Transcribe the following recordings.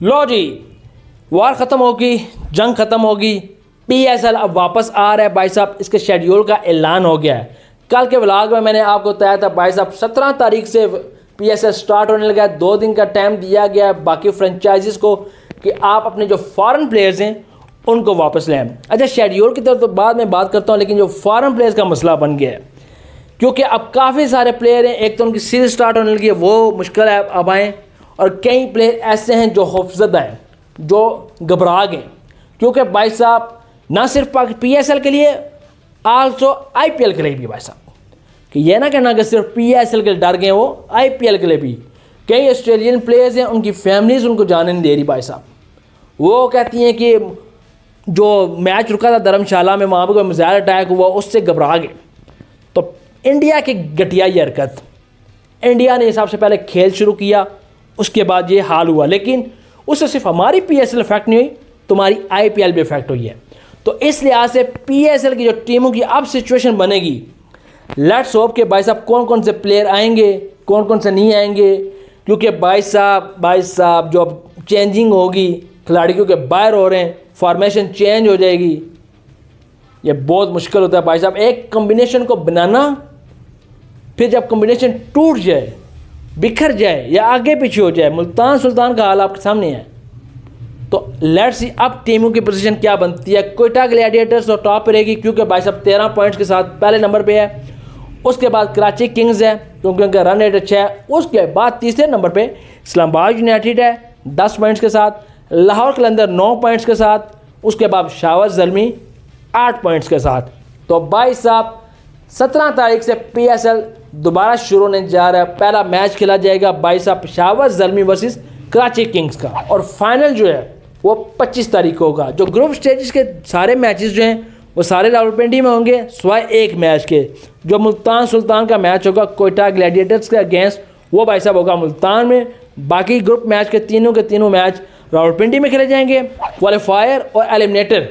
लो जी, वार ख़त्म होगी, जंग ख़त्म होगी, पीएसएल अब वापस आ रहा है भाई साहब। इसके शेड्यूल का ऐलान हो गया है। कल के व्लॉग में मैंने आपको बताया था भाई साहब 17 तारीख से पीएसएल स्टार्ट होने लगा है। 2 दिन का टाइम दिया गया है बाकी फ्रेंचाइजीज़ को कि आप अपने जो फॉरेन प्लेयर्स हैं उनको वापस लें। अच्छा, शेड्यूल की तरफ तो बाद में बात करता हूँ, लेकिन जो फॉरेन प्लेयर्स का मसला बन गया है, क्योंकि अब काफ़ी सारे प्लेयर हैं। एक तो उनकी सीरीज स्टार्ट होने लगी है, वो मुश्किल है अब आएँ, और कई प्लेयर ऐसे हैं जो खौफज़दा हैं, जो घबरा गए, क्योंकि भाई साहब ना सिर्फ पीएसएल के लिए, आल्सो आईपीएल के लिए भी भाई साहब, कि ये ना कहना कि सिर्फ पीएसएल के लिए डर गए, वो आईपीएल के लिए भी कई ऑस्ट्रेलियन प्लेयर्स हैं, उनकी फैमिलीज़ उनको जाने नहीं दे रही भाई साहब। वो कहती हैं कि जो मैच रुका था धर्मशाला में, वहाँ पर कोई मिसाइल अटैक हुआ, उससे घबरा गए। तो इंडिया की घटिया हरकत, इंडिया ने हिसाब से पहले खेल शुरू किया, उसके बाद ये हाल हुआ, लेकिन उससे सिर्फ हमारी पीएसएल इफेक्ट नहीं हुई, तुम्हारी आईपीएल भी इफेक्ट हुई है। तो इस लिहाज से पीएसएल की जो टीमों की अब सिचुएशन बनेगी, लेट्स होप के भाई साहब कौन कौन से प्लेयर आएंगे, कौन कौन से नहीं आएंगे, क्योंकि भाई साहब जो अब चेंजिंग होगी, खिलाड़ी क्योंकि बाहर हो रहे हैं, फॉर्मेशन चेंज हो जाएगी, ये बहुत मुश्किल होता है भाई साहब एक कम्बिनेशन को बनाना। फिर जब कम्बिनेशन टूट जाए, बिखर जाए या आगे पीछे हो जाए, मुल्तान सुल्तान का हाल आपके सामने है। तो लेट्स सी अब टीमों की पोजीशन क्या बनती है। कोयटा ग्लैडिएटर्स तो टॉप पे रहेगी, क्योंकि भाई साहब 13 पॉइंट्स के साथ पहले नंबर पे है। उसके बाद कराची किंग्स है, क्योंकि उनका रन रेट अच्छा है। उसके बाद तीसरे नंबर पे इस्लामाबाद यूनाइटेड है 10 पॉइंट्स के साथ, लाहौर कलंदर 9 पॉइंट्स के साथ, उसके बाद शाहबाज ज़ल्मी 8 पॉइंट्स के साथ। तो भाई साहब 17 तारीख से पीएसएल दोबारा शुरू होने जा रहा है। पहला मैच खेला जाएगा भाई साहब शाहबाज ज़ल्मी वर्सेस कराची किंग्स का, और फाइनल जो है वो 25 तारीख को होगा। जो ग्रुप स्टेजेस के सारे मैचेस जो हैं वो सारे रावलपिंडी में होंगे, सिवाय एक मैच के। जो मुल्तान सुल्तान का मैच होगा कोयटा ग्लैडिएटर्स के अगेंस्ट, वो भाई साहब होगा मुल्तान में। बाकी ग्रुप मैच के तीनों मैच रावलपिंडी में खेले जाएंगे। क्वालिफायर और एलिमिनेटर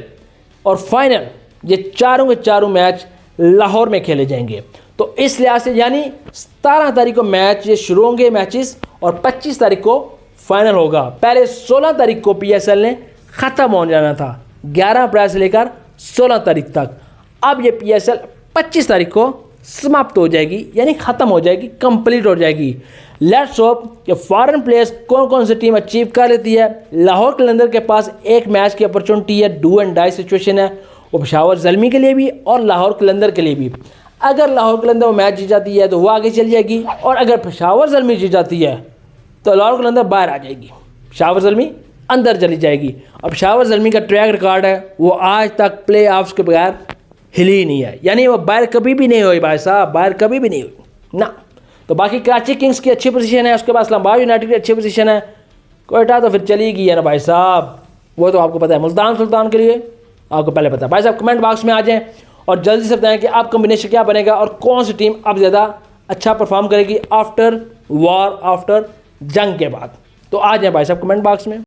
और फाइनल, ये चारों के चारों मैच लाहौर में खेले जाएंगे। तो इस लिहाज से यानी 17 तारीख को मैच ये शुरू होंगे मैचेस, और 25 तारीख को फाइनल होगा। पहले 16 तारीख को पीएसएल ने ख़त्म हो जाना था, 11 अप्रैल से लेकर 16 तारीख तक। अब ये पीएसएल 25 तारीख को समाप्त हो जाएगी, यानी ख़त्म हो जाएगी, कंप्लीट हो जाएगी। लेट्स होप कि फॉरेन प्लेयर्स कौन कौन सी टीम अचीव कर लेती है। लाहौर कलंदर के पास एक मैच की अपॉर्चुनिटी है, डू एंड डाई सिचुएशन है, वो पेशावर ज़ल्मी के लिए भी और लाहौर कलंदर के लिए भी। अगर लाहौर कलंदर वो मैच जीत जाती है तो वो आगे चल जाएगी, और अगर पेशावर ज़ल्मी जीत जाती है तो लाहौर कलंदर बाहर आ जाएगी, पेशावर ज़ल्मी अंदर चली जाएगी। अब पेशावर ज़ल्मी का ट्रैक रिकॉर्ड है, वो आज तक प्ले ऑफ्स के बगैर हिली ही नहीं है, यानी वो बाहर कभी भी नहीं हुई भाई साहब, बाहर कभी भी नहीं हुई ना। तो बाकी कराची किंग्स की अच्छी पोजीशन है, उसके बाद इस्लामाबाद यूनाइटेड की अच्छी पोजीशन है, कोयटा तो फिर चली गई है ना भाई साहब, वो तो आपको पता है। मुल्तान सुल्तान के लिए आपको पहले पता है। भाई साहब कमेंट बॉक्स में आ जाएं और जल्दी से बताएं कि आप कॉम्बिनेशन क्या बनेगा और कौन सी टीम अब ज़्यादा अच्छा परफॉर्म करेगी आफ्टर वॉर, आफ्टर जंग के बाद। तो आ जाए भाई साहब कमेंट बॉक्स में।